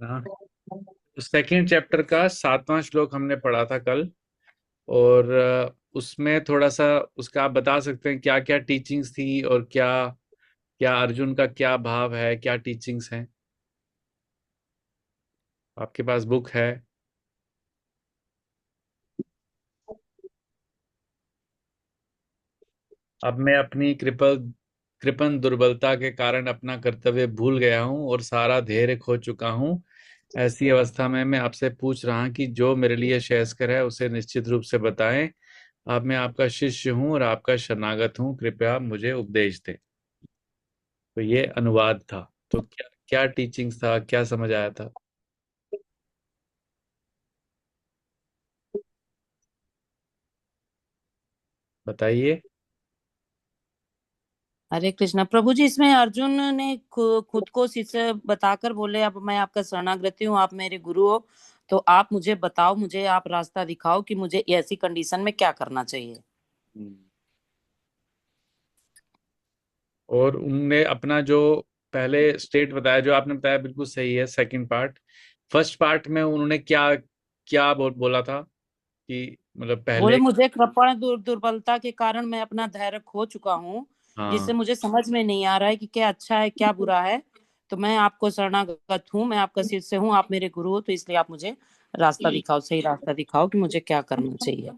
हाँ, second chapter का 7वां श्लोक हमने पढ़ा था कल। और उसमें थोड़ा सा उसका आप बता सकते हैं क्या क्या टीचिंग्स थी, और क्या क्या अर्जुन का क्या भाव है, क्या टीचिंग्स हैं? आपके पास बुक है? अब मैं अपनी कृपण दुर्बलता के कारण अपना कर्तव्य भूल गया हूँ और सारा धैर्य खो चुका हूँ। ऐसी अवस्था में मैं आपसे पूछ रहा कि जो मेरे लिए श्रेयस्कर है उसे निश्चित रूप से बताएं। अब मैं आपका शिष्य हूँ और आपका शरणागत हूँ, कृपया मुझे उपदेश दें। तो ये अनुवाद था। तो क्या क्या टीचिंग्स था, क्या समझ आया था? बताइए। हरे कृष्णा प्रभु जी, इसमें अर्जुन ने खुद को शिष्य बताकर बोले, अब मैं आपका शरणागति हूँ, आप मेरे गुरु हो, तो आप मुझे बताओ, मुझे आप रास्ता दिखाओ कि मुझे ऐसी कंडीशन में क्या करना चाहिए। हम्म। और उनने अपना जो पहले स्टेट बताया, जो आपने बताया बिल्कुल सही है। सेकंड पार्ट, फर्स्ट पार्ट में उन्होंने क्या क्या बोला था कि मतलब बोले, पहले। मुझे कृपण दुर्बलता के कारण मैं अपना धैर्य खो चुका हूँ, हाँ। जिससे मुझे समझ में नहीं आ रहा है कि क्या अच्छा है क्या बुरा है। तो मैं आपको शरणागत हूँ, मैं आपका शिष्य हूँ, आप मेरे गुरु हो, तो इसलिए आप मुझे रास्ता दिखाओ, सही रास्ता दिखाओ कि मुझे क्या करना चाहिए।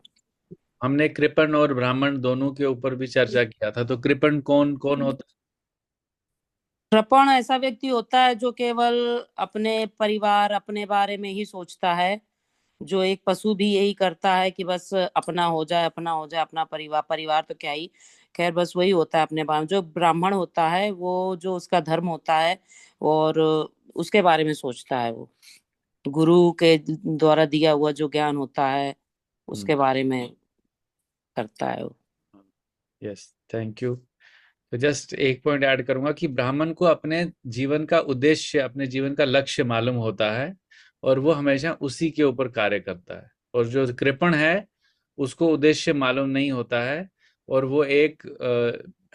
हमने कृपण और ब्राह्मण दोनों के ऊपर भी चर्चा किया था। तो कृपण कौन कौन होता कृपण ऐसा व्यक्ति होता है जो केवल अपने परिवार, अपने बारे में ही सोचता है। जो एक पशु भी यही करता है कि बस अपना हो जाए, अपना हो जाए, अपना परिवार, परिवार तो क्या ही, खैर बस वही होता है अपने बारे में। जो ब्राह्मण होता है वो जो उसका धर्म होता है और उसके बारे में सोचता है, वो गुरु के द्वारा दिया हुआ जो ज्ञान होता है है? उसके बारे में करता है वो। Yes, thank you. तो जस्ट एक पॉइंट ऐड करूंगा कि ब्राह्मण को अपने जीवन का उद्देश्य, अपने जीवन का लक्ष्य मालूम होता है, और वो हमेशा उसी के ऊपर कार्य करता है। और जो कृपण है उसको उद्देश्य मालूम नहीं होता है, और वो एक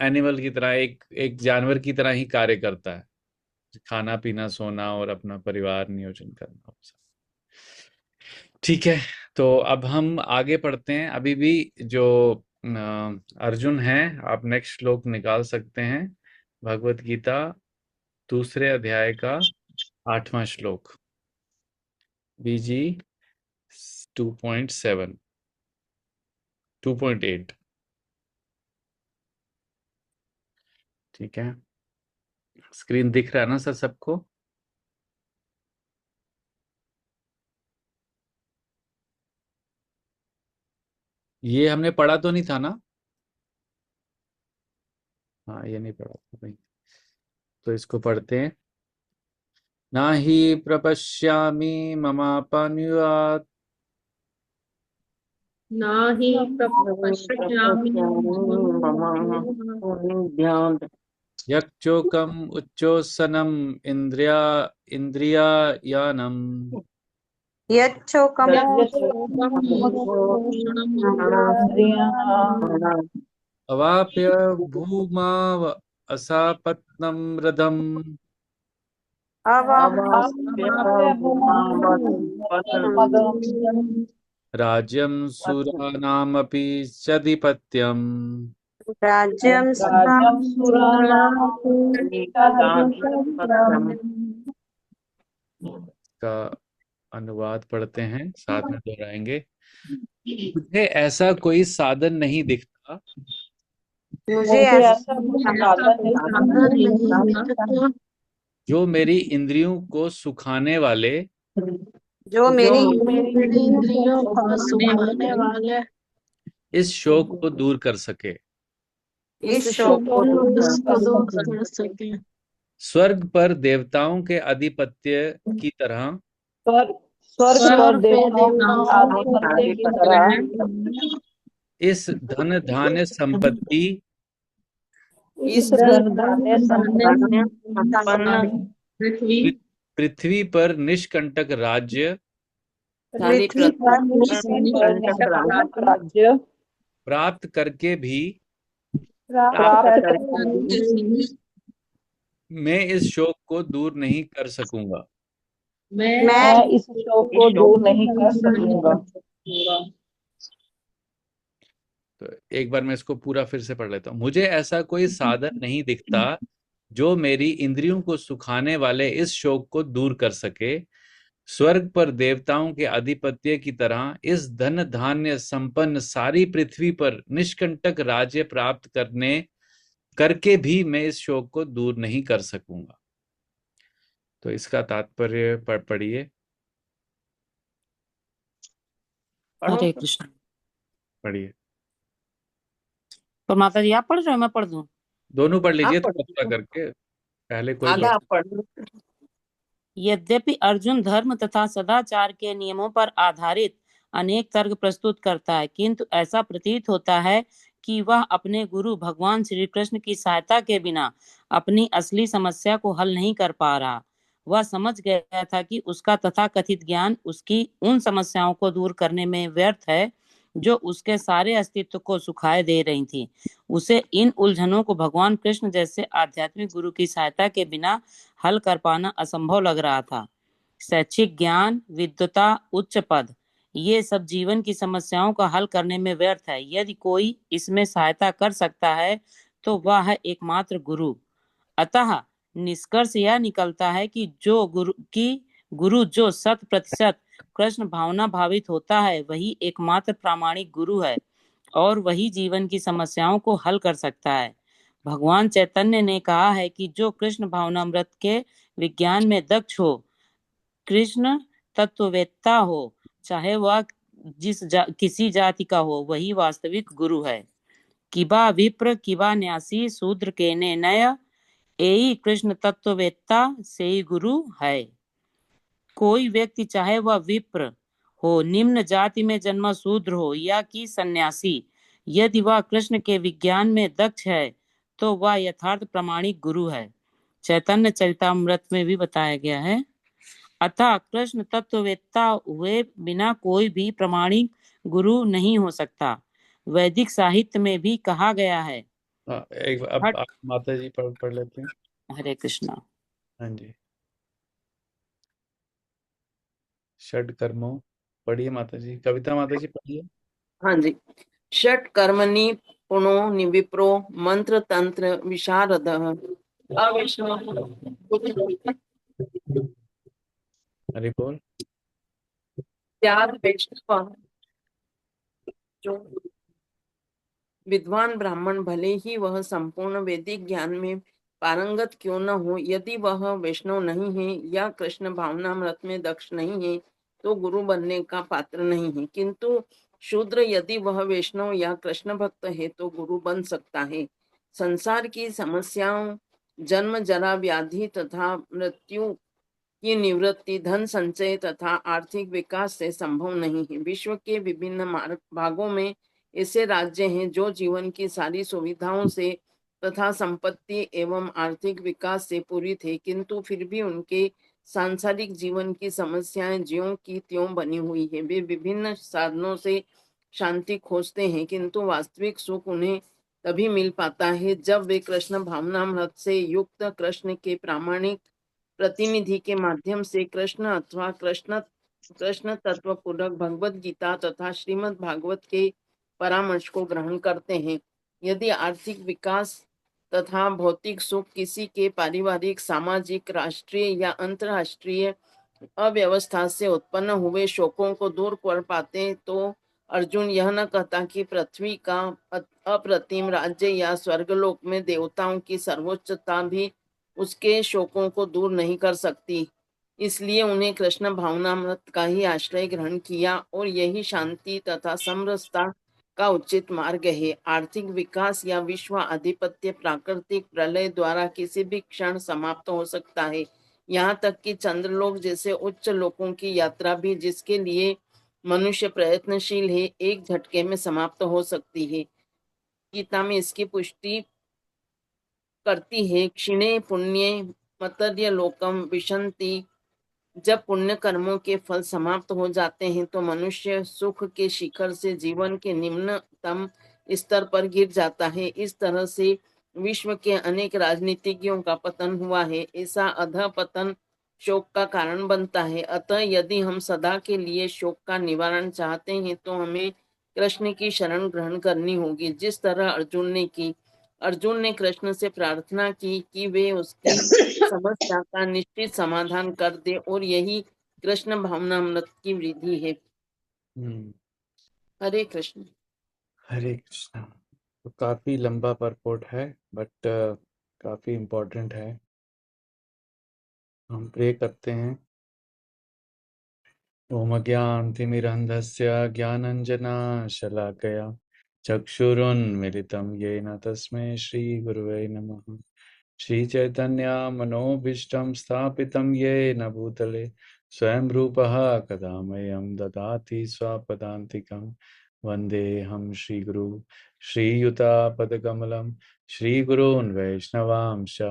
एनिमल की तरह, एक एक जानवर की तरह ही कार्य करता है। खाना पीना सोना और अपना परिवार नियोजन करना। ठीक है। तो अब हम आगे पढ़ते हैं। अभी भी जो अर्जुन है, आप नेक्स्ट श्लोक निकाल सकते हैं। भगवत गीता दूसरे अध्याय का 8वां श्लोक, बीजी 2.7, 2.8। ठीक है, स्क्रीन दिख रहा है ना सर सबको? ये हमने पढ़ा तो नहीं था ना? हाँ, ये नहीं पढ़ा था भाई। तो इसको पढ़ते हैं। ना ही प्रपश्यामि ममापनुयात् नाहि पश्यामि यक्षोकम उच्चोत्सनम इंद्रियायानम यच्छोकम् अवाप्य भूमाव असापत्नम रदम राज्यम सुरानामपि चाधिपत्यम। राज्यं का अनुवाद पढ़ते हैं, साथ में दोहराएंगे। मुझे ऐसा कोई साधन नहीं दिखता मुझे ऐसा जो मेरी इंद्रियों को सुखाने वाले जो मेरी इंद्रियों को सुखाने वाले इस शोक को दूर कर सके। इस शोक को इसको दूर कर सके। स्वर्ग पर देवताओं के आधिपत्य की तरह स्वर्ग पे देवताओं के आधिपत्य की तरह इस धन धान्य संपत्ति इस धन धान्य संपन्न पृथ्वी पृथ्वी पर निष्कंटक राज्य पृथ्वी पर राज्य प्राप्त करके भी प्राप्त करके मैं इस शोक को दूर नहीं कर सकूंगा। मैं मैं इस शोक को इस दूर शोक नहीं कर सकूंगा। तो एक बार मैं इसको पूरा फिर से पढ़ लेता हूँ। मुझे ऐसा कोई साधन नहीं दिखता जो मेरी इंद्रियों को सुखाने वाले इस शोक को दूर कर सके। स्वर्ग पर देवताओं के आधिपत्य की तरह इस धन धान्य संपन्न सारी पृथ्वी पर निष्कंटक राज्य प्राप्त करने करके भी मैं इस शोक को दूर नहीं कर सकूंगा। तो इसका तात्पर्य पढ़िए। हरे कृष्ण। पढ़िए। तो माता जी आप पढ़ रहे हो, मैं पढ़ दूं? दोनों पढ़ लीजिए आप थोड़ा थोड़ा करके। पहले कोई आधा पढ़। आप पढ़ लो। यद्यपि अर्जुन धर्म तथा सदाचार के नियमों पर आधारित अनेक तर्क प्रस्तुत करता है, किंतु ऐसा प्रतीत होता है कि वह अपने गुरु भगवान श्री कृष्ण की सहायता के बिना अपनी असली समस्या को हल नहीं कर पा रहा। वह समझ गया था कि उसका तथाकथित ज्ञान उसकी उन समस्याओं को दूर करने में व्यर्थ है जो उसके सारे अस्तित्व को सुखाए दे रही थी। उसे इन उलझनों को भगवान कृष्ण जैसे आध्यात्मिक गुरु की सहायता के बिना हल कर पाना असंभव लग रहा था। शैक्षिक ज्ञान, विद्वता, उच्च पद, ये सब जीवन की समस्याओं का हल करने में व्यर्थ है। यदि कोई इसमें सहायता कर सकता है तो वह है एकमात्र गुरु। अतः निष्कर्ष यह निकलता है कि गुरु जो 100% कृष्ण भावना भावित होता है वही एकमात्र प्रामाणिक गुरु है और वही जीवन की समस्याओं को हल कर सकता है। भगवान चैतन्य ने कहा है कि जो कृष्ण भावनामृत के विज्ञान में दक्ष हो, कृष्ण तत्ववेत्ता हो, चाहे वह किसी जाति का हो, वही वास्तविक गुरु है। किबा विप्र किबा न्यासी शूद्र के ने नय, एई कृष्ण तत्ववेत्ता से ही गुरु है। कोई व्यक्ति चाहे वह विप्र हो, निम्न जाति में जन्मा शूद्र हो या कि सन्यासी, यदि वह कृष्ण के विज्ञान में दक्ष है तो वह यथार्थ प्रामाणिक गुरु है। चैतन्य चरितामृत में भी बताया गया है। अतः कृष्ण तत्ववेत्ता हुए बिना कोई भी प्रामाणिक गुरु नहीं हो सकता। वैदिक साहित्य में भी कहा गया है। हाँ, एक अब आप माता जी पढ़ लेते हैं। हरे कृष्णा। हाँ जी। षड कर्मों पढ़िए माता जी। कविता माता जी पढ़िए। हाँ जी। षट कर्मणि पुनो निविप्रो मंत्र तंत्र विशारद हरि बोल। वैष्णव जो विद्वान ब्राह्मण भले ही वह संपूर्ण वैदिक ज्ञान में पारंगत क्यों न हो, यदि वह वैष्णव नहीं है या कृष्ण भावनामृत में दक्ष नहीं है तो गुरु बनने का पात्र नहीं है। किंतु शूद्र यदि वह वैष्णव या कृष्ण भक्त है तो गुरु बन सकता है। संसार की समस्याओं, जन्म जरा व्याधि तथा मृत्यु की निवृत्ति धन संचय तथा आर्थिक विकास से संभव नहीं है। विश्व के विभिन्न भागों में ऐसे राज्य हैं जो जीवन की सारी सुविधाओं से तथा संपत्ति एवं आर्थिक विकास से पूरी थे, किंतु फिर भी उनके सांसारिक जीवन की समस्याएं ज्यों की त्यों बनी हुई है। वे विभिन्न साधनों से शांति खोजते हैं, किंतु वास्तविक सुख उन्हें तभी मिल पाता है जब वे कृष्ण भावनामृत से युक्त कृष्ण के प्रामाणिक प्रतिनिधि के माध्यम से कृष्ण अथवा कृष्ण तत्व पूर्वक भगवत गीता तथा श्रीमद् भागवत के परामर्श को ग्रहण करते हैं। यदि आर्थिक विकास तथा भौतिक सुख किसी के पारिवारिक, सामाजिक, राष्ट्रीय या अंतरराष्ट्रीय अव्यवस्था से उत्पन्न हुए शोकों को दूर कर पाते तो अर्जुन यह न कहता कि पृथ्वी का अप्रतिम राज्य या स्वर्गलोक में देवताओं की सर्वोच्चता भी उसके शोकों को दूर नहीं कर सकती। इसलिए उन्हें कृष्ण भावनामृत का ही आश्रय ग्रहण किया और यही शांति तथा समरसता का उचित मार्ग है। आर्थिक विकास या विश्व आधिपत्य प्राकृतिक प्रलय द्वारा किसी भी क्षण समाप्त हो सकता है। यहाँ तक कि चंद्रलोक जैसे उच्च लोकों की यात्रा भी, जिसके लिए मनुष्य प्रयत्नशील है, एक झटके में समाप्त हो सकती है। गीता में इसकी पुष्टि करती है। क्षीणे पुण्ये मतर्य लोकम विशंति। जब पुण्य कर्मों के फल समाप्त हो जाते हैं तो मनुष्य सुख के शिखर से जीवन के निम्नतम स्तर पर गिर जाता है। इस तरह से विश्व के अनेक राजनीतिज्ञों का पतन हुआ है। ऐसा अधः पतन शोक का कारण बनता है। अतः यदि हम सदा के लिए शोक का निवारण चाहते हैं तो हमें कृष्ण की शरण ग्रहण करनी होगी, जिस तरह अर्जुन ने की। अर्जुन ने कृष्ण से प्रार्थना की कि वे उसकी समस्या का निश्चित समाधान कर दे, और यही कृष्ण भावनामृत की वृद्धि है। हम्म, हरे कृष्ण। हरे कृष्णा। तो काफी लंबा परपोर्ट है, बट काफी इम्पोर्टेंट है। हम प्रे करते हैं। ओम ज्ञानतिमिरन्धस्य ज्ञानञ्जनशलाकया चक्षुरुन्मिलितं येन तस्मै श्रीगुरुवे नमः। श्रीचैतन्यमनोभीष्टं स्थापितं येन भूतले स्वयं रूपः कदा मह्यं ददाति स्वपदान्तिकं। वन्देऽहं श्रीगुरु श्रीयुतापदकमलं श्रीगुरून् वैष्णवांश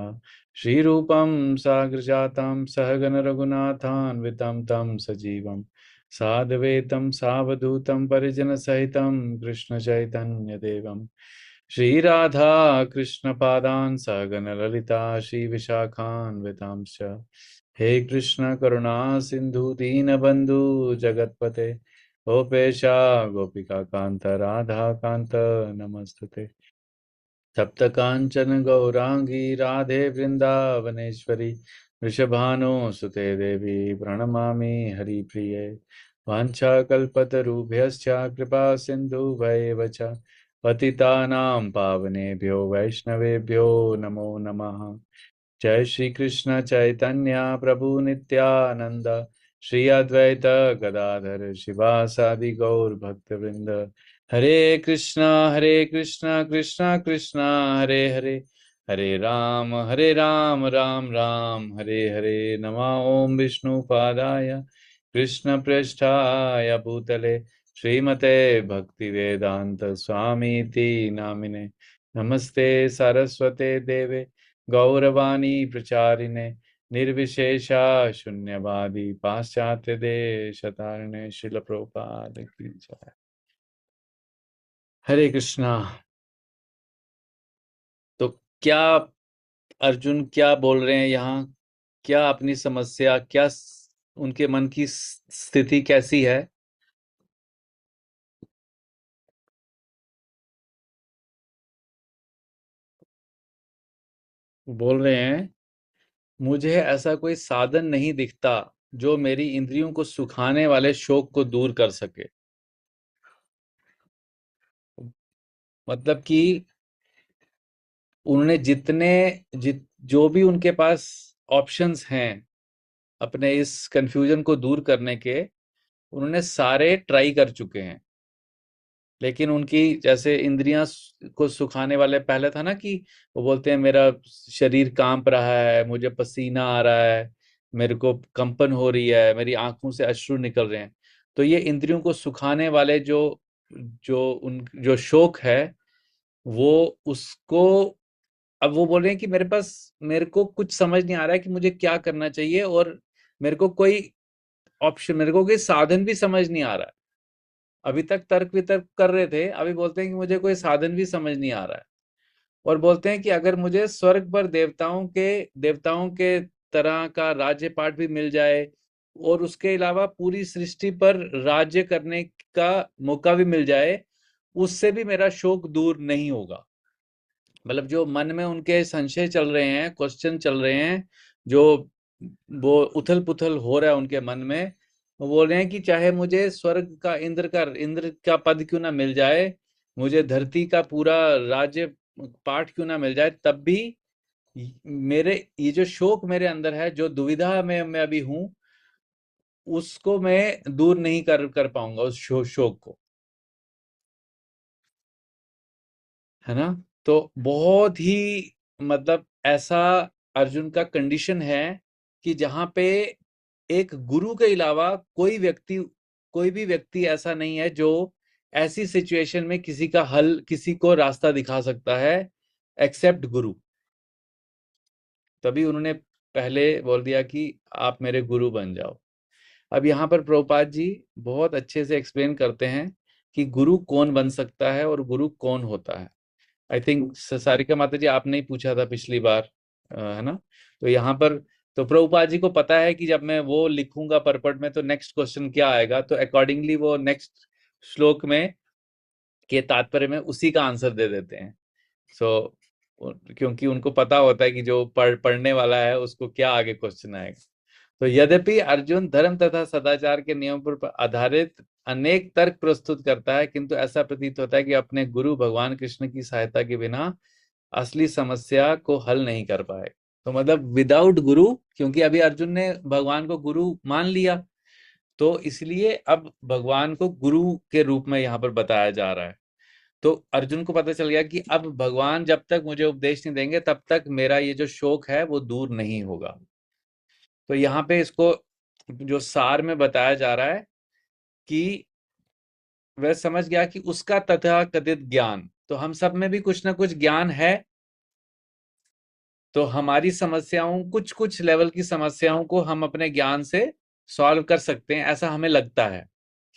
श्रीरूपं साग्रजातं सहगण रघुनाथान्वितं तं सजीवं साद्वैतं सावधूतं परिजनसहितं कृष्णचैतन्यदेवं श्रीराधा कृष्णपादान् सहगण ललिता श्रीविशाखान्वितांश्च। हे कृष्ण करुणा सिंधु दीनबंधु जगतपते गोपेशा गोपिका कांत राधा कांत नमस्तुते। सप्त कांचन गौरांगी राधे वृंदावनेश्वरी वृषभानुसुते देवी प्रणमामि हरिप्रिये। वाञ्छाकल्पतरुभ्यश्च कृपा सिन्धुभैव च पतितानां पावनेभ्यो वैष्णवेभ्यो नमो नमः। जय श्री कृष्ण चैतन्य प्रभु नित्यानंद श्री अद्वैत गदाधर शिवासादि गौर भक्तवृंद। हरे कृष्णा कृष्णा कृष्णा हरे हरे, हरे राम राम राम हरे हरे। नमः ओम विष्णु पादाय कृष्ण पृष्ठाय भूतले श्रीमते भक्ति वेदांत स्वामीति नामिने। नमस्ते सारस्वते देवे गौरवाणी प्रचारिणे निर्विशेषा शून्यवादी पाश्चात्य देशतारिणे। शिल प्रभुपाद की जय। हरे कृष्णा। तो क्या अर्जुन क्या बोल रहे हैं यहाँ? क्या अपनी समस्या, क्या उनके मन की स्थिति कैसी है? बोल रहे हैं, मुझे ऐसा कोई साधन नहीं दिखता जो मेरी इंद्रियों को सुखाने वाले शोक को दूर कर सके। मतलब कि उन्होंने जो भी उनके पास ऑप्शंस हैं अपने इस कंफ्यूजन को दूर करने के, उन्होंने सारे ट्राई कर चुके हैं। लेकिन उनकी जैसे इंद्रियां को सुखाने वाले, पहले था ना कि वो बोलते हैं मेरा शरीर कांप रहा है, मुझे पसीना आ रहा है, मेरे को कंपन हो रही है, मेरी आंखों से अश्रु निकल रहे हैं। तो ये इंद्रियों को सुखाने वाले जो शोक है, वो उसको, अब वो बोल रहे हैं कि मेरे को कुछ समझ नहीं आ रहा है कि मुझे क्या करना चाहिए, और मेरे को कोई मेरे को कोई साधन भी समझ नहीं आ रहा है। अभी तक तर्क वितर्क कर रहे थे, अभी बोलते हैं कि मुझे कोई साधन भी समझ नहीं आ रहा है। और बोलते हैं कि अगर मुझे स्वर्ग पर देवताओं के तरह का राज्य पाठ भी मिल जाए, और उसके अलावा पूरी सृष्टि पर राज्य करने का मौका भी मिल जाए, उससे भी मेरा शोक दूर नहीं होगा। मतलब जो मन में उनके संशय चल रहे हैं, क्वेश्चन चल रहे हैं, जो वो उथल पुथल हो रहा है उनके मन में, वो बोल रहे हैं कि चाहे मुझे स्वर्ग का इंद्र का पद क्यों ना मिल जाए, मुझे धरती का पूरा राज्य पाठ क्यों ना मिल जाए, तब भी मेरे ये जो शोक मेरे अंदर है, जो दुविधा में मैं अभी हूं, उसको मैं दूर नहीं कर पाऊंगा, उस शोक को, है ना। तो बहुत ही, मतलब ऐसा अर्जुन का कंडीशन है कि जहां पे एक गुरु के अलावा कोई भी व्यक्ति ऐसा नहीं है जो ऐसी सिचुएशन में किसी का हल, किसी को रास्ता दिखा सकता है, एक्सेप्ट गुरु। तभी उन्होंने पहले बोल दिया कि आप मेरे गुरु बन जाओ। अब यहाँ पर प्रभुपाद जी बहुत अच्छे से एक्सप्लेन करते हैं कि गुरु कौन बन सकता है और गुरु कौन होता है। आई थिंक सारिका माता जी आपने ही पूछा था पिछली बार, है ना। तो यहाँ पर तो प्रभुपाद जी को पता है कि जब मैं वो लिखूंगा परपट में तो नेक्स्ट क्वेश्चन क्या आएगा, तो अकॉर्डिंगली वो नेक्स्ट श्लोक में के तात्पर्य में उसी का आंसर दे देते हैं। सो क्योंकि उनको पता होता है कि जो पढ़ने वाला है उसको क्या आगे क्वेश्चन आएगा। तो यद्यपि अर्जुन धर्म तथा सदाचार के नियमों पर आधारित अनेक तर्क प्रस्तुत करता है, किंतु ऐसा प्रतीत होता है कि अपने गुरु भगवान कृष्ण की सहायता के बिना असली समस्या को हल नहीं कर पाए। तो मतलब विदाउट गुरु, क्योंकि अभी अर्जुन ने भगवान को गुरु मान लिया, तो इसलिए अब भगवान को गुरु के रूप में यहाँ पर बताया जा रहा है। तो अर्जुन को पता चल गया कि अब भगवान जब तक मुझे उपदेश नहीं देंगे तब तक मेरा ये जो शोक है वो दूर नहीं होगा। तो यहाँ पे इसको जो सार में बताया जा रहा है कि वह समझ गया कि उसका तथाकथित ज्ञान, तो हम सब में भी कुछ ना कुछ ज्ञान है, तो हमारी समस्याओं, कुछ कुछ लेवल की समस्याओं को हम अपने ज्ञान से सॉल्व कर सकते हैं, ऐसा हमें लगता है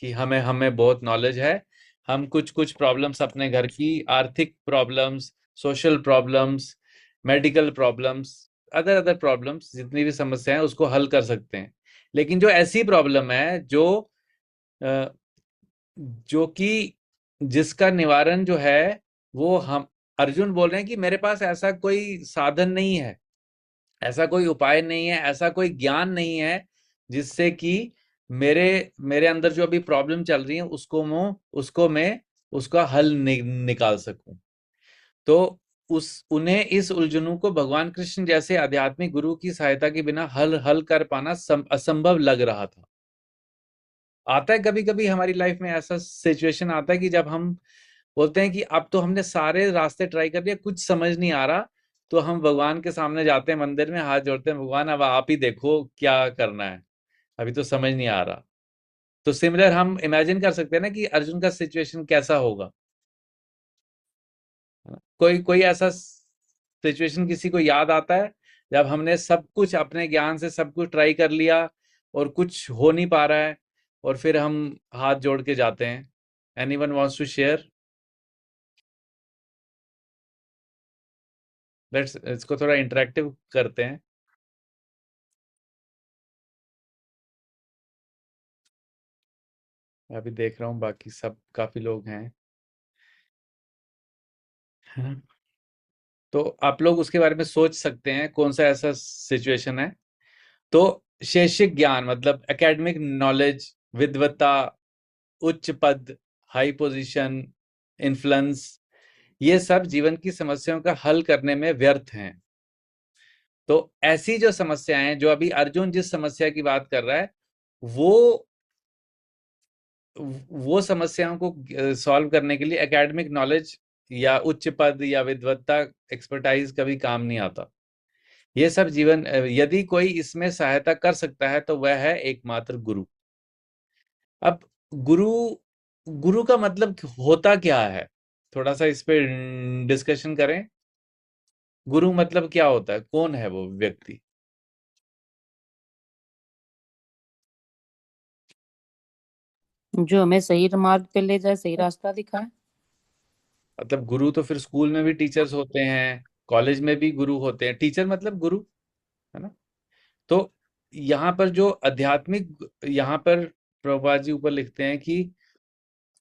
कि हमें हमें बहुत नॉलेज है। हम कुछ कुछ प्रॉब्लम्स अपने घर की, आर्थिक problems, social problems, medical problems, other other problems, जितनी भी समस्याएं हैं उसको हल कर सकते हैं। लेकिन जो ऐसी प्रॉब्लम है जो कि जिसका निवारण जो है वो हम, अर्जुन बोल रहे हैं कि मेरे पास ऐसा कोई साधन नहीं है, ऐसा कोई उपाय नहीं है, ऐसा कोई ज्ञान नहीं है जिससे कि मेरे मेरे अंदर जो अभी प्रॉब्लम चल रही है उसको मैं उसका हल निकाल सकूं। तो उन्हें इस उलझनों को भगवान कृष्ण जैसे आध्यात्मिक गुरु की सहायता के बिना हल हल कर पाना असंभव लग रहा था। आता है कभी कभी हमारी लाइफ में ऐसा सिचुएशन आता है कि जब हम बोलते हैं कि अब तो हमने सारे रास्ते ट्राई कर लिया, कुछ समझ नहीं आ रहा, तो हम भगवान के सामने जाते हैं, मंदिर में हाथ जोड़ते हैं, भगवान अब आप ही देखो क्या करना है, अभी तो समझ नहीं आ रहा। तो सिमिलर हम इमेजिन कर सकते हैं ना कि अर्जुन का सिचुएशन कैसा होगा। कोई कोई ऐसा सिचुएशन किसी को याद आता है जब हमने सब कुछ अपने ज्ञान से सब कुछ ट्राई कर लिया और कुछ हो नहीं पा रहा है, और फिर हम हाथ जोड़ के जाते हैं। Anyone wants to share? Let's इसको थोड़ा इंटरेक्टिव करते हैं। मैं अभी देख रहा हूँ बाकी सब काफी लोग हैं, है ना? तो आप लोग उसके बारे में सोच सकते हैं कौन सा ऐसा सिचुएशन है। तो शैक्षिक ज्ञान मतलब एकेडमिक नॉलेज, विद्वता, उच्च पद, हाई पोजीशन, इन्फ्लुएंस, ये सब जीवन की समस्याओं का हल करने में व्यर्थ हैं। तो ऐसी जो समस्याएं हैं, जो अभी अर्जुन जिस समस्या की बात कर रहा है, वो समस्याओं को सॉल्व करने के लिए एकेडमिक नॉलेज या उच्च पद या विद्वत्ता, एक्सपर्टाइज कभी काम नहीं आता। ये सब जीवन, यदि कोई इसमें सहायता कर सकता है तो वह है एकमात्र गुरु। अब गुरु गुरु का मतलब होता क्या है, थोड़ा सा इस पे डिस्कशन करें। गुरु मतलब क्या होता है, कौन है वो व्यक्ति? जो हमें सही मार्ग पे ले जाए, सही रास्ता दिखाए। मतलब गुरु तो फिर स्कूल में भी टीचर्स होते हैं, कॉलेज में भी गुरु होते हैं, टीचर मतलब गुरु, है ना? तो यहाँ पर जो आध्यात्मिक, यहाँ पर प्रभुपाद जी ऊपर लिखते हैं कि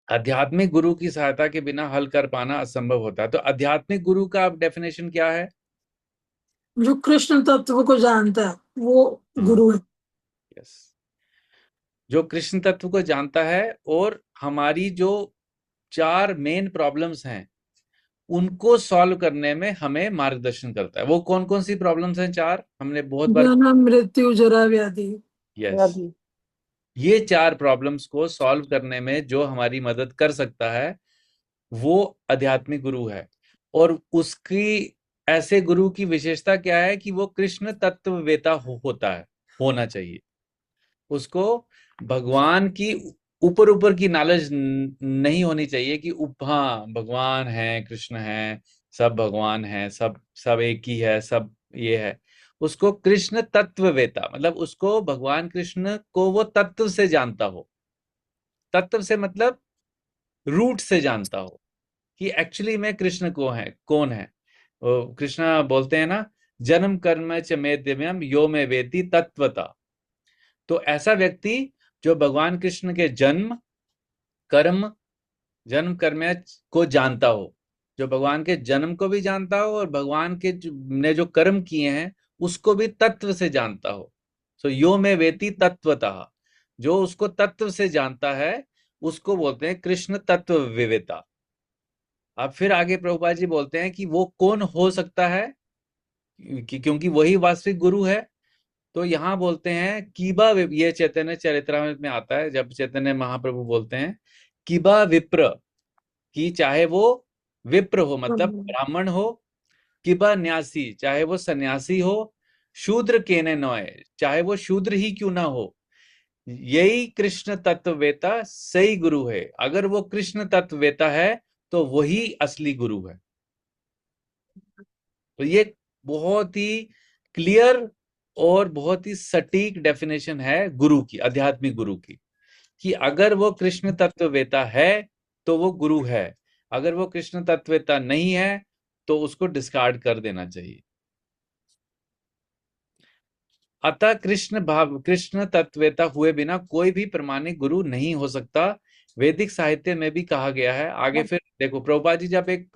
आध्यात्मिक गुरु की सहायता के बिना हल कर पाना असंभव होता है। तो आध्यात्मिक गुरु का अब डेफिनेशन क्या है? जो कृष्ण तत्व को जानता है वो गुरु है। यस, जो कृष्ण तत्व को जानता है और हमारी जो 4 मेन प्रॉब्लम्स हैं उनको सॉल्व करने में हमें मार्गदर्शन करता है। वो कौन कौन सी प्रॉब्लम्स हैं 4? हमने बहुत बार, जन्म, मृत्यु, जरा, व्याधि। यस, ये 4 प्रॉब्लम्स को सॉल्व करने में जो हमारी मदद कर सकता है वो आध्यात्मिक गुरु है। और उसकी, ऐसे गुरु की विशेषता क्या है कि वो कृष्ण तत्ववेता होता है, होना चाहिए उसको। भगवान की ऊपर ऊपर की नॉलेज नहीं होनी चाहिए कि हाँ भगवान है, कृष्ण है, सब भगवान है, सब सब एक ही है, सब ये है। उसको कृष्ण तत्ववेता मतलब उसको भगवान कृष्ण को वो तत्व से जानता हो। तत्व से मतलब रूट से जानता हो कि एक्चुअली में कृष्ण को है, कौन है। कृष्णा बोलते हैं ना, जन्म कर्म च मे दिव्यम यो मे वेति तत्वता। तो ऐसा व्यक्ति जो भगवान कृष्ण के जन्म कर्म को जानता हो, जो भगवान के जन्म को भी जानता हो और भगवान के ने जो कर्म किए हैं उसको भी तत्व से जानता हो। सो यो में वेति तत्वतः, जो उसको तत्व से जानता है उसको बोलते हैं कृष्ण तत्व विवेता। अब फिर आगे प्रभुपाद जी बोलते हैं कि वो कौन हो सकता है, क्योंकि वही वास्तविक गुरु है। तो यहाँ बोलते हैं कीबा ये चैतन्य चरित्रामृत में आता है, जब चैतन्य महाप्रभु बोलते हैं कीबा विप्र, कि चाहे वो विप्र हो मतलब ब्राह्मण हो, किबा न्यासी चाहे वो सन्यासी हो, शूद्र केने नोए चाहे वो शूद्र ही क्यों ना हो, यही कृष्ण तत्ववेता सही गुरु है। अगर वो कृष्ण तत्ववेता है तो वही असली गुरु है। तो ये बहुत ही क्लियर और बहुत ही सटीक डेफिनेशन है गुरु की, आध्यात्मिक गुरु की, कि अगर वो कृष्ण तत्ववेता है तो वो गुरु है, अगर वो कृष्ण तत्ववेता नहीं है तो उसको डिस्कार्ड कर देना चाहिए। अतः कृष्ण तत्ववेता हुए बिना कोई भी प्रमाणिक गुरु नहीं हो सकता। वैदिक साहित्य में भी कहा गया है। आगे फिर देखो प्रभुपाद जी जब एक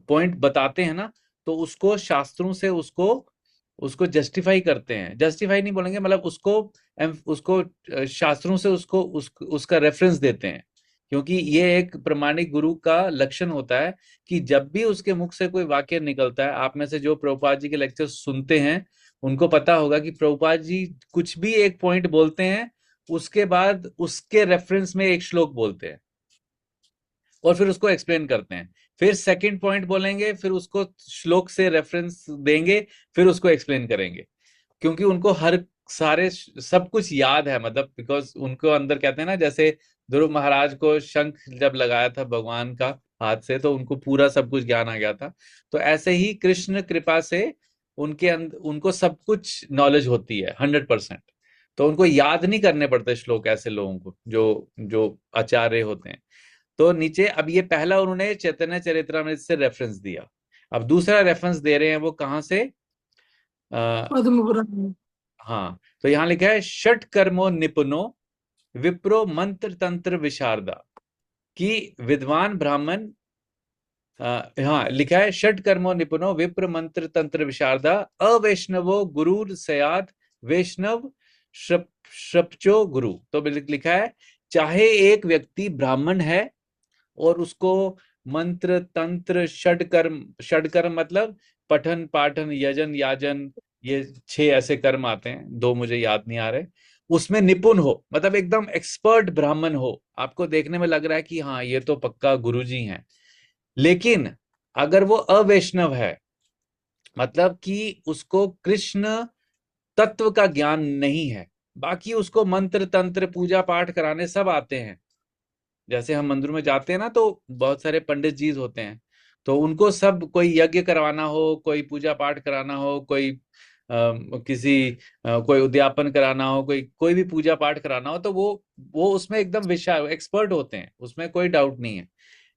पॉइंट बताते हैं ना, तो उसको शास्त्रों से उसको जस्टिफाई करते हैं। जस्टिफाई नहीं बोलेंगे, मतलब उसको शास्त्रों से उसका रेफरेंस देते हैं, क्योंकि ये एक प्रमाणिक गुरु का लक्षण होता है कि जब भी उसके मुख से कोई वाक्य निकलता है, आप में से जो प्रभुपाद जी के लेक्चर सुनते हैं उनको पता होगा कि प्रभुपाद जी कुछ भी एक पॉइंट बोलते हैं, उसके बाद उसके रेफरेंस में एक श्लोक बोलते हैं और फिर उसको एक्सप्लेन करते हैं। फिर सेकंड पॉइंट बोलेंगे, फिर उसको श्लोक से रेफरेंस देंगे, फिर उसको एक्सप्लेन करेंगे, क्योंकि उनको हर सारे सब कुछ याद है। मतलब बिकॉज उनको अंदर कहते हैं ना, जैसे ध्रुव महाराज को शंख जब लगाया था भगवान का हाथ से तो उनको पूरा सब कुछ ज्ञान आ गया था। तो ऐसे ही कृष्ण कृपा से उनको सब कुछ नॉलेज होती है 100%। तो उनको याद नहीं करने पड़ते श्लोक ऐसे लोगों को जो जो आचार्य होते हैं। तो नीचे अब ये पहला उन्होंने चैतन्य चरित्रामृत से रेफरेंस दिया, अब दूसरा रेफरेंस दे रहे हैं वो कहां से? पद्म पुराण। हाँ, तो यहाँ लिखा है षट कर्मो निपुनो विप्रो मंत्र तंत्र विशारदा, कि विद्वान ब्राह्मण, हाँ लिखा है षट कर्मो निपुनो विप्र मंत्र तंत्र विशारदा अवैष्णवो गुरुर सयात वैष्णव श्रपचो गुरु। तो लिखा है चाहे एक व्यक्ति ब्राह्मण है और उसको मंत्र तंत्र षड कर्म मतलब पठन पाठन यजन याजन, ये 6 ऐसे कर्म आते हैं, 2 मुझे याद नहीं आ रहे, उसमें निपुण हो, मतलब एकदम एक्सपर्ट ब्राह्मण हो, आपको देखने में लग रहा है कि हाँ ये तो पक्का गुरुजी हैं। लेकिन अगर वो अवैष्णव है, मतलब कि उसको कृष्ण तत्व का ज्ञान नहीं है, बाकी उसको मंत्र तंत्र पूजा पाठ कराने सब आते हैं। जैसे हम मंदिर में जाते हैं ना तो बहुत सारे पंडित जी होते हैं, तो उनको सब कोई यज्ञ करवाना हो, कोई पूजा पाठ कराना हो, कोई उद्यापन कराना हो, कोई भी पूजा पाठ कराना हो, तो वो उसमें एकदम विशाल एक्सपर्ट होते हैं, उसमें कोई डाउट नहीं है।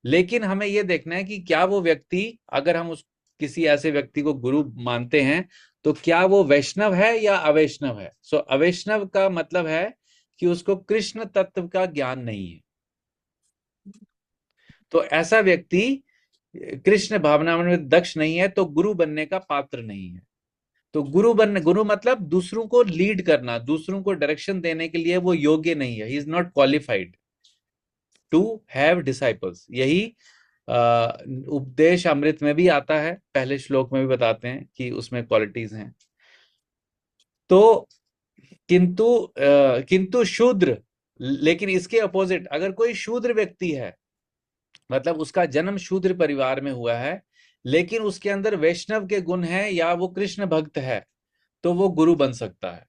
लेकिन हमें ये देखना है कि क्या वो व्यक्ति, अगर हम उस किसी ऐसे व्यक्ति को गुरु मानते हैं तो क्या वो वैष्णव है या अवैष्णव है। सो अवैष्णव का मतलब है कि उसको कृष्ण तत्व का ज्ञान नहीं है। तो ऐसा व्यक्ति कृष्ण भावना में दक्ष नहीं है, तो गुरु बनने का पात्र नहीं है। तो गुरु मतलब दूसरों को लीड करना, दूसरों को डायरेक्शन देने के लिए वो योग्य नहीं है। He is not qualified to have disciples. यही उपदेश अमृत में भी आता है, पहले श्लोक में भी बताते हैं कि उसमें क्वालिटीज हैं। तो किंतु शूद्र, लेकिन इसके अपोजिट अगर कोई शूद्र व्यक्ति है, मतलब उसका जन्म शूद्र परिवार में हुआ है, लेकिन उसके अंदर वैष्णव के गुण हैं या वो कृष्ण भक्त है, तो वो गुरु बन सकता है।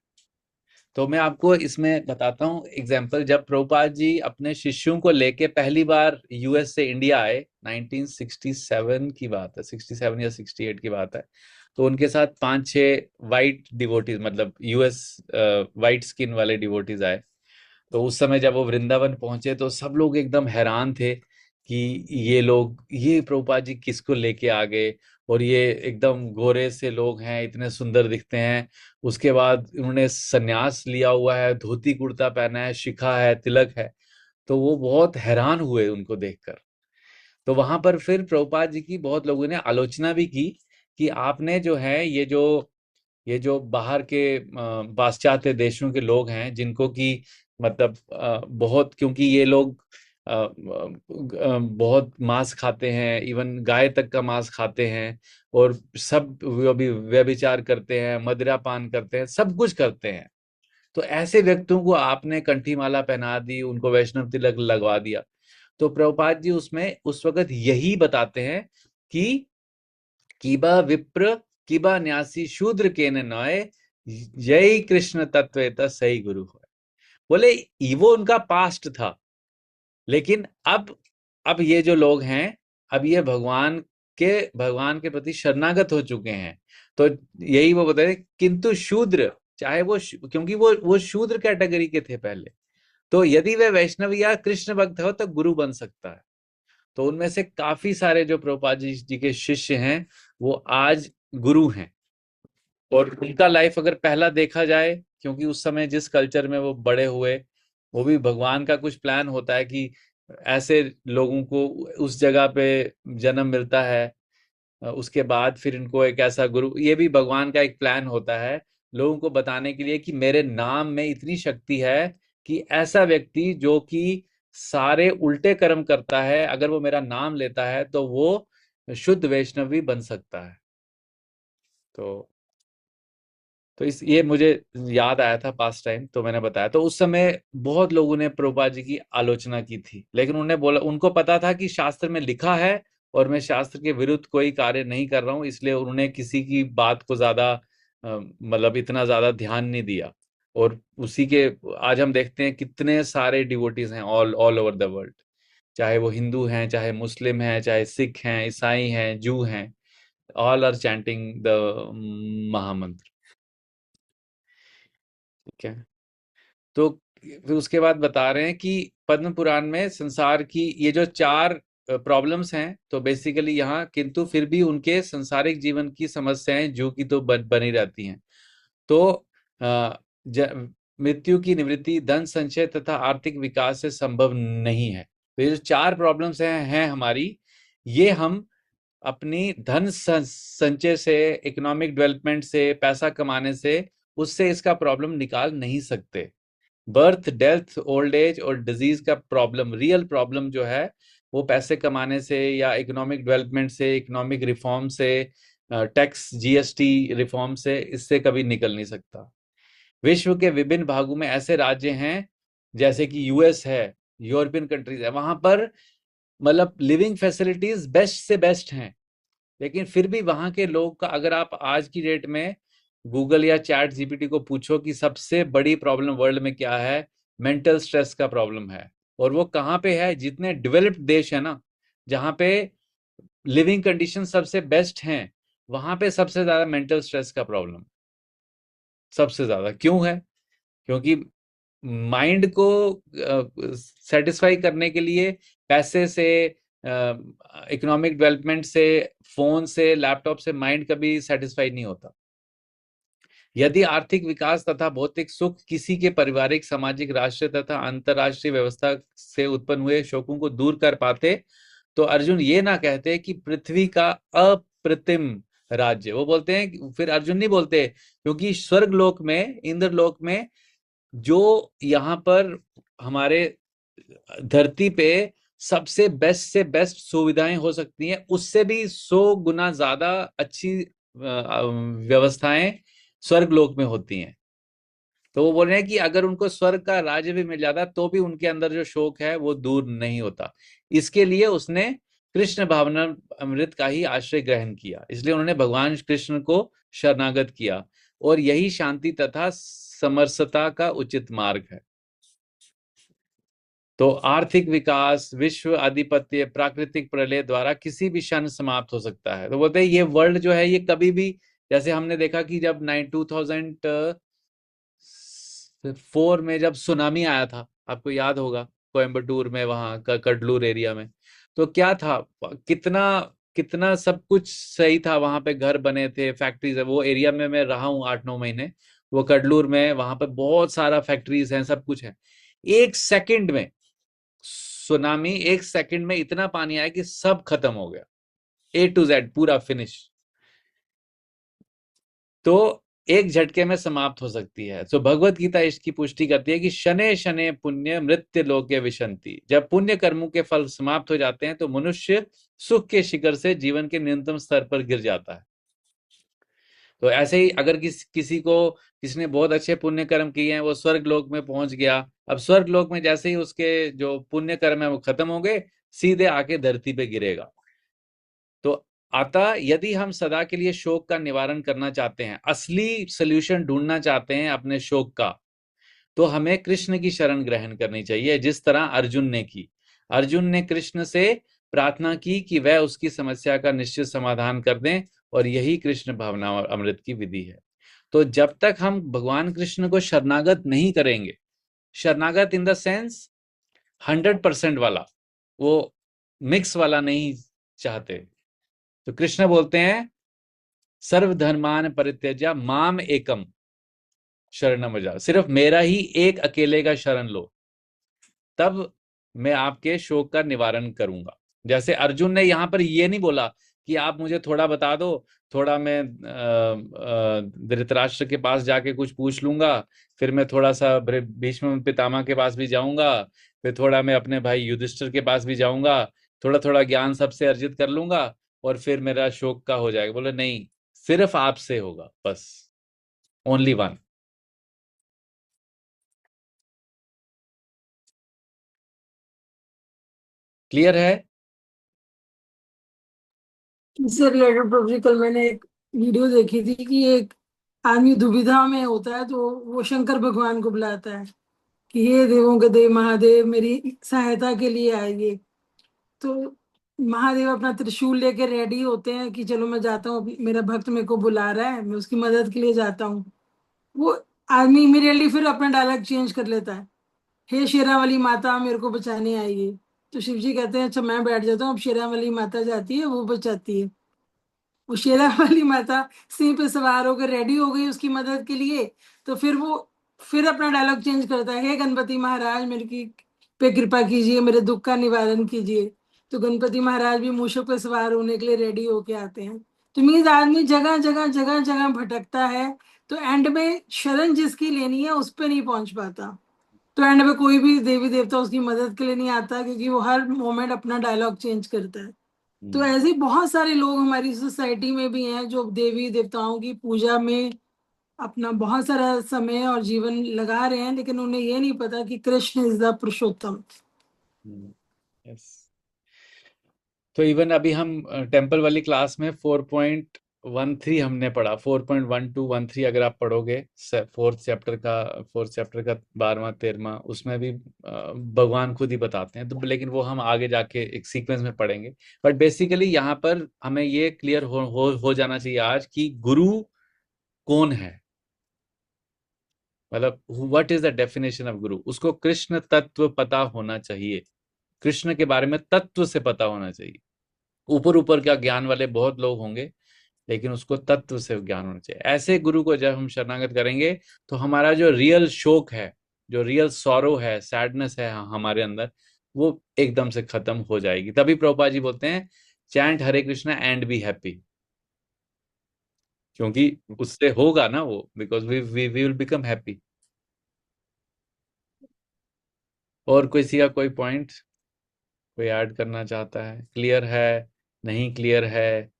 तो मैं आपको इसमें बताता हूँ एग्जाम्पल। जब प्रभुपाद जी अपने शिष्यों को लेके पहली बार यूएस से इंडिया आए, 1967 की बात है, 67 या 68 की बात है, तो उनके साथ 5-6 वाइट डिवोटीज, मतलब यूएस वाइट स्किन वाले डिवोटीज आए। तो उस समय जब वो वृंदावन पहुंचे तो सब लोग एकदम हैरान थे कि ये प्रभुपाद जी किसको लेके आ गए, और ये एकदम गोरे से लोग हैं, इतने सुंदर दिखते हैं। उसके बाद उन्होंने सन्यास लिया हुआ है, धोती कुर्ता पहना है, शिखा है, तिलक है। तो वो बहुत हैरान हुए उनको देखकर। तो वहां पर फिर प्रभुपाद जी की बहुत लोगों ने आलोचना भी की कि आपने जो है ये जो बाहर के पाश्चात्य देशों के लोग हैं, जिनको कि मतलब बहुत, क्योंकि ये लोग बहुत मांस खाते हैं, इवन गाय तक का मांस खाते हैं, और सब वो भी व्यभिचार करते हैं, मदिरा पान करते हैं, सब कुछ करते हैं। तो ऐसे व्यक्तियों को आपने कंठी माला पहना दी, उनको वैष्णव तिलक लगवा दिया। तो प्रभुपाद जी उसमें उस वक्त यही बताते हैं कि कीबा विप्र कीबा न्यासी शूद्र के नय, जय कृष्ण तत्व सही गुरु है। बोले वो उनका पास्ट था, लेकिन अब ये जो लोग हैं, अब ये भगवान के प्रति शरणागत हो चुके हैं। तो यही वो बता रहे, किंतु शूद्र, चाहे वो क्योंकि वो शूद्र कैटेगरी के थे पहले, तो यदि वे वैष्णव या कृष्ण भक्त हो तो गुरु बन सकता है। तो उनमें से काफी सारे जो प्रभुपाद जी के शिष्य हैं, वो आज गुरु हैं। और उनका लाइफ अगर पहला देखा जाए, क्योंकि उस समय जिस कल्चर में वो बड़े हुए, वो भी भगवान का कुछ प्लान होता है कि ऐसे लोगों को उस जगह पे जन्म मिलता है, उसके बाद फिर इनको एक ऐसा गुरु, ये भी भगवान का एक प्लान होता है लोगों को बताने के लिए कि मेरे नाम में इतनी शक्ति है कि ऐसा व्यक्ति जो कि सारे उल्टे कर्म करता है, अगर वो मेरा नाम लेता है तो वो शुद्ध वैष्णव भी बन सकता है। तो इस ये मुझे याद आया था पास्ट टाइम, तो मैंने बताया। तो उस समय बहुत लोगों ने प्रभुपाद जी की आलोचना की थी, लेकिन उन्होंने बोला, उनको पता था कि शास्त्र में लिखा है और मैं शास्त्र के विरुद्ध कोई कार्य नहीं कर रहा हूं, इसलिए उन्होंने किसी की बात को ज्यादा मतलब इतना ज्यादा ध्यान नहीं दिया। और उसी के आज हम देखते हैं कितने सारे डिवोटीज हैं all all over the world, चाहे वो हिंदू हैं, चाहे मुस्लिम हैं, चाहे सिख हैं, ईसाई हैं, जू हैं, ऑल आर चैंटिंग द महामंत्र। ठीक है। तो फिर उसके बाद बता रहे हैं कि पद्म पुराण में संसार की ये जो 4 प्रॉब्लम्स हैं, तो बेसिकली यहाँ किंतु फिर भी उनके संसारिक जीवन की समस्याएं जो कि तो बनी रहती हैं। तो अ, मृत्यु की निवृत्ति धन संचय तथा आर्थिक विकास से संभव नहीं है। तो ये जो 4 प्रॉब्लम्स हैं हमारी, ये हम अपनी धन संचय से, इकोनॉमिक डेवलपमेंट से, पैसा कमाने से, उससे इसका प्रॉब्लम निकाल नहीं सकते। बर्थ, डेथ, ओल्ड एज और डिजीज का प्रॉब्लम, रियल प्रॉब्लम जो है, वो पैसे कमाने से या इकोनॉमिक डेवलपमेंट से, इकोनॉमिक रिफॉर्म से, टैक्स जीएसटी रिफॉर्म से, इससे कभी निकल नहीं सकता। विश्व के विभिन्न भागों में ऐसे राज्य हैं, जैसे कि यूएस है, यूरोपियन कंट्रीज है, वहां पर मतलब लिविंग फैसिलिटीज बेस्ट से बेस्ट हैं, लेकिन फिर भी वहां के लोग का, अगर आप आज की डेट में गूगल या चैट जीपीटी को पूछो कि सबसे बड़ी प्रॉब्लम वर्ल्ड में क्या है, मेंटल स्ट्रेस का प्रॉब्लम है। और वो कहाँ पे है? जितने डेवलप्ड देश है ना, जहाँ पे लिविंग कंडीशन सबसे बेस्ट हैं, वहां पे सबसे ज्यादा मेंटल स्ट्रेस का प्रॉब्लम सबसे ज्यादा क्यों है? क्योंकि माइंड को सेटिस्फाई करने के लिए पैसे से, इकोनॉमिक डेवलपमेंट से, फोन से, लैपटॉप से माइंड कभी सेटिस्फाई नहीं होता। यदि आर्थिक विकास तथा भौतिक सुख किसी के पारिवारिक, सामाजिक, राष्ट्रीय तथा अंतरराष्ट्रीय व्यवस्था से उत्पन्न हुए शोकों को दूर कर पाते, तो अर्जुन ये ना कहते कि पृथ्वी का अप्रतिम राज्य। वो बोलते हैं, फिर अर्जुन नहीं बोलते, क्योंकि स्वर्ग लोक में, इंद्र लोक में, जो यहाँ पर हमारे धरती पे सबसे बेस्ट से बेस्ट सुविधाएं हो सकती हैं, उससे भी 100 गुना ज्यादा अच्छी व्यवस्थाएं स्वर्ग लोक में होती हैं। तो वो बोल रहे हैं कि अगर उनको स्वर्ग का राज्य भी मिल जाता तो भी उनके अंदर जो शोक है वो दूर नहीं होता। इसके लिए उसने कृष्ण भावना अमृत का ही आश्रय ग्रहण किया, इसलिए उन्होंने भगवान कृष्ण को शरणागत किया, और यही शांति तथा समरसता का उचित मार्ग है। तो आर्थिक विकास, विश्व आधिपत्य, प्राकृतिक प्रलय द्वारा किसी भी क्षण समाप्त हो सकता है। तो बोलते हैं ये वर्ल्ड जो है, ये कभी भी, जैसे हमने देखा कि जब 2004 में जब सुनामी आया था, आपको याद होगा, कोयम्बटूर में, वहां का कडलूर एरिया में, तो क्या था, कितना कितना सब कुछ सही था, वहां पे घर बने थे, फैक्ट्रीज है, वो एरिया में मैं रहा हूँ 8-9 महीने, वो कडलूर में, वहां पे बहुत सारा फैक्ट्रीज हैं, सब कुछ है। एक सेकंड में सुनामी, एक सेकंड में इतना पानी आया कि सब खत्म हो गया, A to Z पूरा फिनिश। तो एक झटके में समाप्त हो सकती है। तो भगवत गीता इसकी पुष्टि करती है कि शनै शनै पुण्य मृत्य लोके विशंति। जब पुण्य कर्मों के फल समाप्त हो जाते हैं तो मनुष्य सुख के शिखर से जीवन के न्यूनतम स्तर पर गिर जाता है। तो ऐसे ही अगर किसी को, किसने बहुत अच्छे पुण्य कर्म किए हैं, वो स्वर्ग लोक में पहुंच गया, अब स्वर्ग लोक में जैसे ही उसके जो पुण्य कर्म है वो खत्म हो गए, सीधे आके धरती पे गिरेगा। तो अतः यदि हम सदा के लिए शोक का निवारण करना चाहते हैं, असली सल्यूशन ढूंढना चाहते हैं अपने शोक का, तो हमें कृष्ण की शरण ग्रहण करनी चाहिए, जिस तरह अर्जुन ने की। अर्जुन ने कृष्ण से प्रार्थना की कि वह उसकी समस्या का निश्चित समाधान कर दें, और यही कृष्ण भावना और अमृत की विधि है। तो जब तक हम भगवान कृष्ण को शरणागत नहीं करेंगे, शरणागत इन द सेंस 100% वाला, वो मिक्स वाला नहीं चाहते। तो कृष्ण बोलते हैं सर्वधर्मान परित्यज्य माम एकम शरणम व्रज, सिर्फ मेरा ही एक अकेले का शरण लो, तब मैं आपके शोक का निवारण करूंगा। जैसे अर्जुन ने यहां पर ये नहीं बोला कि आप मुझे थोड़ा बता दो, थोड़ा मैं धृतराष्ट्र के पास जाके कुछ पूछ लूंगा, फिर मैं थोड़ा सा भीष्म पितामह के पास भी जाऊंगा, फिर थोड़ा मैं अपने भाई युधिष्ठिर के पास भी जाऊंगा, थोड़ा थोड़ा ज्ञान सबसे अर्जित कर लूंगा, और फिर मेरा शोक का हो जाएगा। बोले नहीं, सिर्फ आपसे होगा, बस, ओनली वन। क्लियर है? इससे रिलेटेड प्रभु जी कल मैंने एक वीडियो देखी थी कि एक आदमी दुविधा में होता है तो वो शंकर भगवान को बुलाता है कि हे देवों के देव महादेव मेरी सहायता के लिए आइए। तो महादेव अपना त्रिशूल लेके रेडी होते हैं कि चलो मैं जाता हूँ, मेरा भक्त मेरे को बुला रहा है, मैं उसकी मदद के लिए जाता हूँ। वो आदमी इमीडिएटली फिर अपना डायलॉग चेंज कर लेता है, हे शेरा वाली माता मेरे को बचाने आई है। तो शिव जी कहते हैं अच्छा मैं बैठ जाता हूँ, अब शेरा वाली माता जाती है, वो बचाती है। वो शेरा वाली माता सिंह पे सवार होकर रेडी हो गई उसकी मदद के लिए। तो फिर वो फिर अपना डायलॉग चेंज करता है, हे गणपति महाराज मेरे की पे कृपा कीजिए, मेरे दुख का निवारण कीजिए। तो गणपति महाराज भी मूषक पे सवार होने के लिए रेडी होके आते हैं। तो मीन्स आदमी जगह जगह जगह जगह भटकता है, तो एंड में शरण जिसकी लेनी है उस पे नहीं पहुंच पाता। तो एंड में कोई भी देवी देवता उसकी मदद के लिए नहीं आता, क्योंकि वो हर मोमेंट अपना डायलॉग चेंज करता है। तो ऐसे ही बहुत सारे लोग हमारी सोसाइटी में भी हैं जो देवी देवताओं की पूजा में अपना बहुत सारा समय और जीवन लगा रहे हैं, लेकिन उन्हें ये नहीं पता कि Krishna is the Purushottam. Yes. तो इवन अभी हम टेम्पल वाली क्लास में 4.13 हमने पढ़ा, 4.1213 अगर आप पढ़ोगे फोर्थ चैप्टर का 12वां 13वां, उसमें भी भगवान खुद ही बताते हैं। तो लेकिन वो हम आगे जाके एक सीक्वेंस में पढ़ेंगे। बट बेसिकली यहाँ पर हमें ये क्लियर हो जाना चाहिए आज कि गुरु कौन है, मतलब what is the definition of गुरु। उसको कृष्ण तत्व पता होना चाहिए, कृष्ण के बारे में तत्व से पता होना चाहिए। ऊपर ऊपर का ज्ञान वाले बहुत लोग होंगे, लेकिन उसको तत्व से ज्ञान होना चाहिए। ऐसे गुरु को जब हम शरणागत करेंगे तो हमारा जो रियल शोक है, जो रियल सॉरो है, सैडनेस है हमारे अंदर, वो एकदम से खत्म हो जाएगी। तभी प्रभुपाद जी बोलते हैं chant Hare Krishna and be happy, क्योंकि उससे होगा ना वो, because we will become happy. और किसी का कोई पॉइंट कोई ऐड करना चाहता है? क्लियर है? नहीं क्लियर है?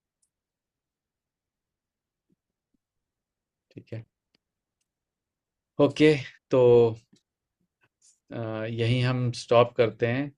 ठीक है, ओके। तो यहीं हम स्टॉप करते हैं।